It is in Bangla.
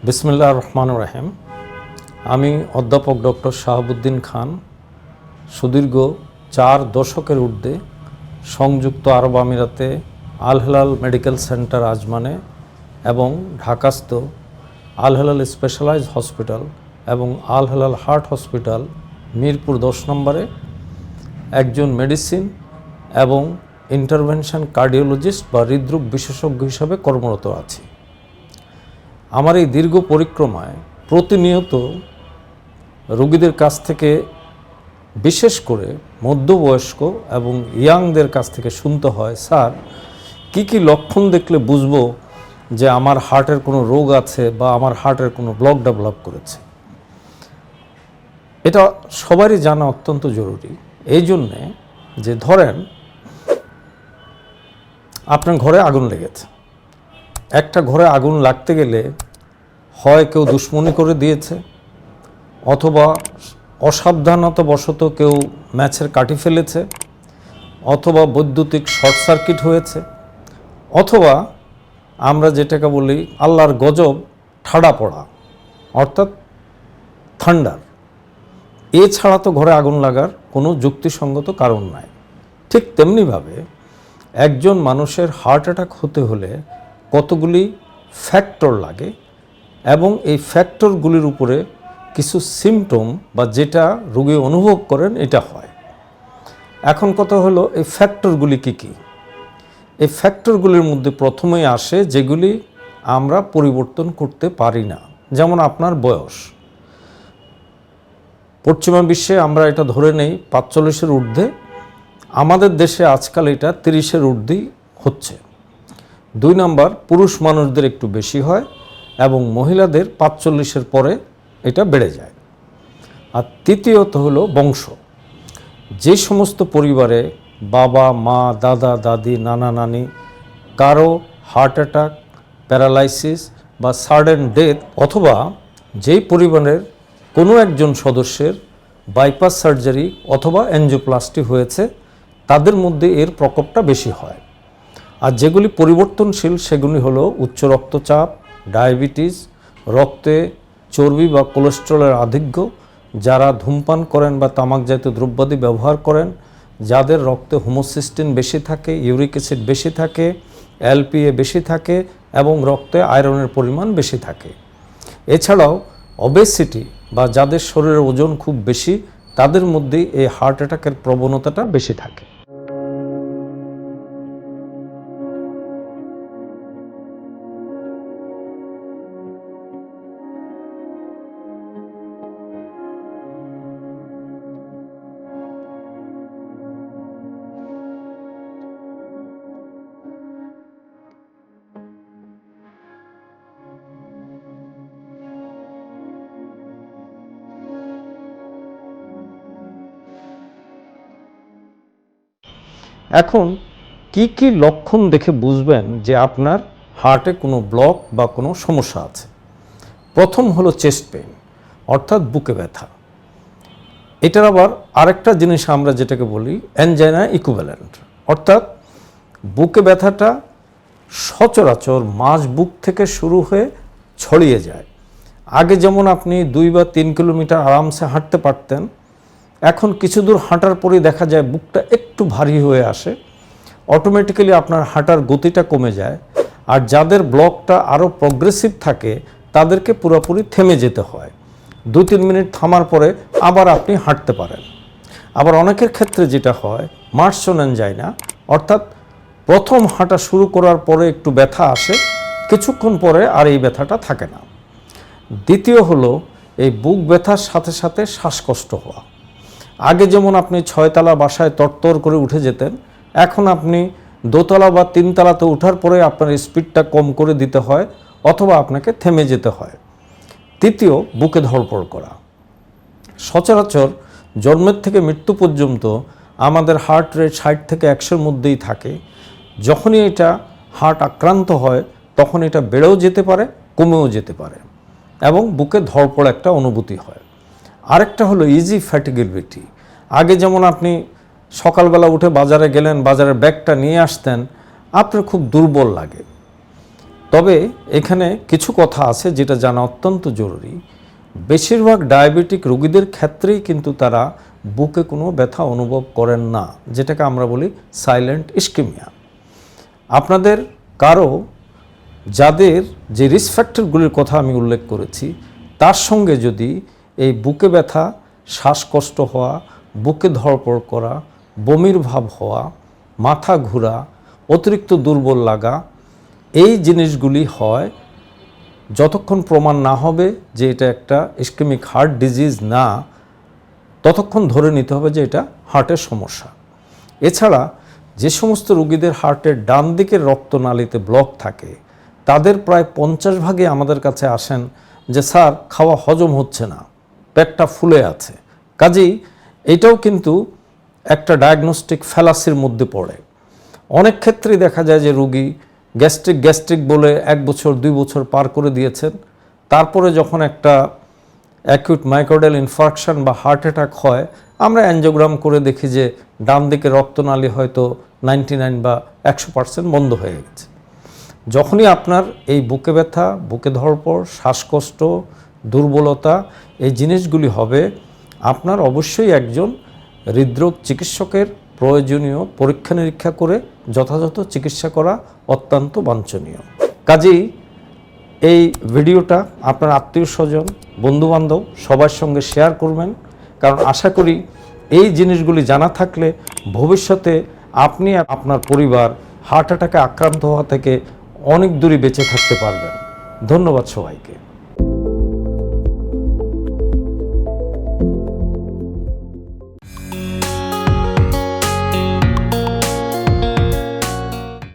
বিসমিল্লাহির রহমানির রহিম। আমি অধ্যাপক ডক্টর শাহাবুদ্দিন খান সুদীর্ঘ 4 দশকের ঊর্ধ্বে সংযুক্ত আরব আমিরাতে আল হেলাল মেডিকেল সেন্টার আজমানে এবং ঢাকাস্থ আল হেলাল স্পেশালাইজড হসপিটাল এবং আল হেলাল হার্ট হসপিটাল মিরপুর 10 নম্বরে একজন মেডিসিন এবং ইন্টারভেনশন কার্ডিওলজিস্ট বা হৃদরোগ বিশেষজ্ঞ হিসাবে কর্মরত আছি। আমার এই দীর্ঘ পরিক্রমায় প্রতিনিয়ত রোগীদের কাছ থেকে, বিশেষ করে মধ্যবয়স্ক এবং ইয়াংদের কাছ থেকে শুনতে হয়, স্যার কি কি লক্ষণ দেখলে বুঝবো যে আমার হার্টের কোনো রোগ আছে বা আমার হার্টের কোনো ব্লক ডেভেলপ করেছে। এটা সবারই জানা অত্যন্ত জরুরি। এই জন্যে যে ধরেন আপনার ঘরে আগুন লেগেছে, একটা ঘরে আগুন লাগতে গেলে হয় কেউ দুশ্মনী করে দিয়েছে, অথবা অসাবধানতাবশত কেউ ম্যাচের কাঠি ফেলেছে, অথবা বৈদ্যুতিক শর্ট সার্কিট হয়েছে, অথবা আমরা যেটাকে বলি আল্লাহর গজব ঠাডা পড়া অর্থাৎ থান্ডার। এছাড়া তো ঘরে আগুন লাগার কোনো যুক্তিসঙ্গত কারণ নাই। ঠিক তেমনিভাবে একজন মানুষের হার্ট অ্যাটাক হতে হলে কতগুলি ফ্যাক্টর লাগে এবং এই ফ্যাক্টরগুলির উপরে কিছু সিমটম বা যেটা রোগী অনুভব করেন এটা হয়। এখন কথা হলো এই ফ্যাক্টরগুলি কি কি। এই ফ্যাক্টরগুলির মধ্যে প্রথমেই আসে যেগুলি আমরা পরিবর্তন করতে পারি না, যেমন আপনার বয়স। পশ্চিমা বিশ্বে আমরা এটা ধরে নেই 45-এর ঊর্ধ্বে, আমাদের দেশে আজকাল এটা 30-এর ঊর্ধ্বেই হচ্ছে। 2 নম্বর, পুরুষ মানুষদের একটু বেশি হয় এবং মহিলাদের 45-এর পরে এটা বেড়ে যায়। আর তৃতীয়ত হলো বংশ। যে সমস্ত পরিবারে বাবা মা দাদা দাদি নানা নানি কারো হার্ট অ্যাটাক, প্যারালাইসিস বা সাডেন ডেথ, অথবা যেই পরিবারের কোনো একজন সদস্যের বাইপাস সার্জারি অথবা অ্যাঞ্জিওপ্লাস্টি হয়েছে, তাদের মধ্যে এর প্রকোপটা বেশি হয়। আর যেগুলি পরিবর্তনশীল সেগুলি হলো উচ্চ রক্তচাপ, ডায়াবেটিস, রক্তে চর্বি বা কোলেস্টেরলের আধিক্য, যারা ধূমপান করেন বা তামাক জাতীয় দ্রব্যাদি ব্যবহার করেন, যাদের রক্তে হোমোসিস্টিন বেশি থাকে, ইউরিক অ্যাসিড বেশি থাকে, এলপিএ বেশি থাকে এবং রক্তে আয়রনের পরিমাণ বেশি থাকে। এছাড়াও ওবেসিটি বা যাদের শরীরের ওজন খুব বেশি, তাদের মধ্যেই এই হার্ট অ্যাটাকের প্রবণতাটা বেশি থাকে। এখন কি কি লক্ষণ দেখে বুঝবেন যে আপনার হার্টে কোনো ব্লক বা কোনো সমস্যা আছে। প্রথম হলো চেস্ট পেইন অর্থাৎ বুকে ব্যথা। এটার আবার আরেকটা জিনিস আমরা যেটাকে বলি অ্যানজাইনা ইকুইভ্যালেন্ট, অর্থাৎ বুকে ব্যথাটা সচরাচর মাঝ বুক থেকে শুরু হয়ে ছড়িয়ে যায়। আগে যেমন আপনি 2 বা 3 কিলোমিটার আরামসে হাঁটতে পারতেন, এখন কিছু দূর হাঁটার পরেই দেখা যায় বুকটা একটু ভারী হয়ে আসে, অটোমেটিক্যালি আপনার হাঁটার গতিটা কমে যায়। আর যাদের ব্লকটা আরও প্রগ্রেসিভ থাকে তাদেরকে পুরোপুরি থেমে যেতে হয়। 2-3 মিনিট থামার পরে আবার আপনি হাঁটতে পারেন। আবার অনেকের ক্ষেত্রে যেটা হয় মার্শন অ্যানজাইনা, অর্থাৎ প্রথম হাঁটা শুরু করার পরে একটু ব্যথা আসে, কিছুক্ষণ পরে আর এই ব্যথাটা থাকে না। দ্বিতীয় হলো এই বুক ব্যথার সাথে সাথে শ্বাসকষ্ট হওয়া। আগে যেমন আপনি 6তলা বাসায় তরতর করে উঠে যেতেন, এখন আপনি 2তলা বা 3তলাতে ওঠার পরে আপনার স্পিডটা কম করে দিতে হয় অথবা আপনাকে থেমে যেতে হয়। তৃতীয়, বুকে ধড়ফড় করা। সচরাচর জন্মের থেকে মৃত্যু পর্যন্ত আমাদের হার্ট রেট 60 থেকে 100-এর মধ্যেই থাকে। যখনই এটা হার্ট আক্রান্ত হয় তখন এটা বেড়েও যেতে পারে, কমেও যেতে পারে এবং বুকে ধড়ফড় একটা অনুভূতি হয়। আরেকটা হলো ইজি ফ্যাটিগিবিলিটি। আগে যেমন আপনি সকালবেলা উঠে বাজারে গেলেন, বাজারের ব্যাগটা নিয়ে আসতেন, আপনার খুব দুর্বল লাগে, তবে এখানে কিছু কথা আছে যেটা জানা অত্যন্ত জরুরি। বেশিরভাগ ডায়াবেটিক রোগীদের ক্ষেত্রেই কিন্তু তারা বুকে কোনো ব্যথা অনুভব করেন না, যেটাকে আমরা বলি সাইলেন্ট ইস্কেমিয়া। আপনাদের কারো যাদের যে রিস্ক ফ্যাক্টরগুলির কথা আমি উল্লেখ করেছি তার সঙ্গে যদি এই বুকে ব্যথা, শ্বাসকষ্ট হওয়া, বুকে ধড়পড় করা, বমির ভাব হওয়া, মাথা ঘোরা, অতিরিক্ত দুর্বল লাগা, এই জিনিসগুলি হয়, যতক্ষণ প্রমাণ না হবে যে এটা একটা ইসকেমিক হার্ট ডিজিজ না, ততক্ষণ ধরে নিতে হবে যে এটা হার্টের সমস্যা। এছাড়া যে সমস্ত রোগীদের হার্টের ডান দিকের রক্তনালীতে ব্লক থাকে তাদের প্রায় 50% আমাদের কাছে আসেন যে স্যার খাওয়া হজম হচ্ছে না, পেটটা ফুলে আছে। কাজেই এটাও কিন্তু একটা ডায়াগনস্টিক ফ্যালাসির মধ্যে পড়ে। অনেক ক্ষেত্রেই দেখা যায় যে রোগী গ্যাস্ট্রিক বলে 1 বছর 2 বছর পার করে দিয়েছেন, তারপরে যখন একটা অ্যাকিউট মায়োকার্ডিয়াল ইনফার্কশন বা হার্ট অ্যাটাক হয়, আমরা অ্যাঞ্জিওগ্রাম করে দেখি যে ডান দিকে রক্তনালী হয়তো 99 বা 100% বন্ধ হয়ে গেছে। যখনই আপনার এই বুকে ব্যথা, বুকে ধড়পড়, শ্বাসকষ্ট, দুর্বলতা এই জিনিসগুলি হবে, আপনার অবশ্যই একজন হৃদরোগ চিকিৎসকের প্রয়োজনীয় পরীক্ষা নিরীক্ষা করে যথাযথ চিকিৎসা করা অত্যন্ত বাঞ্ছনীয়। কাজেই এই ভিডিওটা আপনার আত্মীয় স্বজন, বন্ধুবান্ধব সবার সঙ্গে শেয়ার করবেন, কারণ আশা করি এই জিনিসগুলি জানা থাকলে ভবিষ্যতে আপনি আর আপনার পরিবার হার্ট অ্যাটাকে আক্রান্ত হওয়া থেকে অনেক দূরে বেঁচে থাকতে পারবেন। ধন্যবাদ সবাইকে।